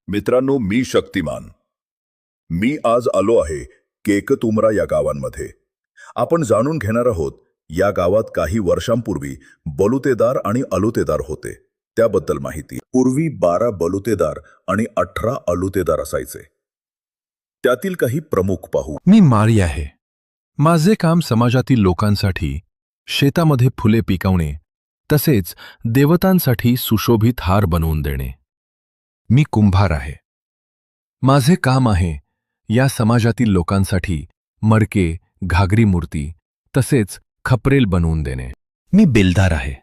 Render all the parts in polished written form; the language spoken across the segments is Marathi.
मित्रांनो, मी शक्तिमान. मी आज आलो आहे केकतुमरा या गावांमध्ये. आपण जाणून घेणार आहोत या गावात काही वर्षांपूर्वी बलुतेदार आणि अलुतेदार होते त्याबद्दल माहिती. पूर्वी 12 बलुतेदार आणि 18 अलुतेदार असायचे. त्यातील काही प्रमुख पाहू. मी मारी आहे. माझे काम समाजातील लोकांसाठी शेतामध्ये फुले पिकवणे तसेच देवतांसाठी सुशोभित हार बनवून देणे. मी कुंभार आहे. माझे काम आहे या समाजातील लोकांसाठी मडके, घागरी मूर्ती तसेच खपरेल बनवून देणे. मी बेलदार आहे.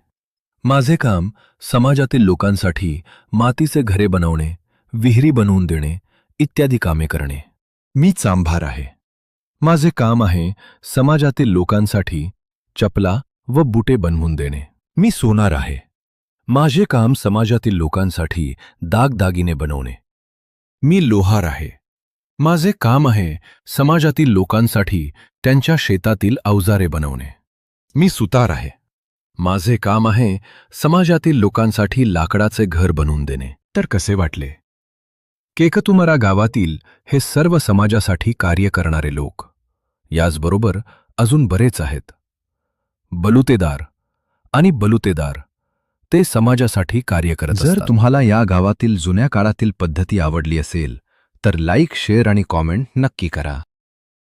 माझे काम समाजातील लोकांसाठी मातीचे घरे बनवणे, विहिरी बनवून देणे इत्यादी कामे करणे. मी चांभार आहे. माझे काम आहे समाजातील लोकांसाठी चपला व बुटे बनवून देणे. मी सोनार आहे. माझे काम समाजातील लोकांसाठी दागदागिने बनवणे. मी लोहार आहे. माझे काम आहे समाजातील लोकांसाठी त्यांच्या शेतातील अवजारे बनवणे. मी सुतार आहे. माझे काम आहे समाजातील लोकांसाठी लाकडाचे घर बनवून देणे. तर कसे वाटले? केकतुमरा गावातील हे सर्व समाजासाठी कार्य करणारे लोक. याचबरोबर अजून बरेच आहेत. बलुतेदार आणि बलुतेदार ते समाजासाठी कार्य करत असतात. जर तुम्हाला या गावातील जुन्या काळातील पद्धती आवडली असेल तर लाईक, शेअर आणि कॉमेंट नक्की करा.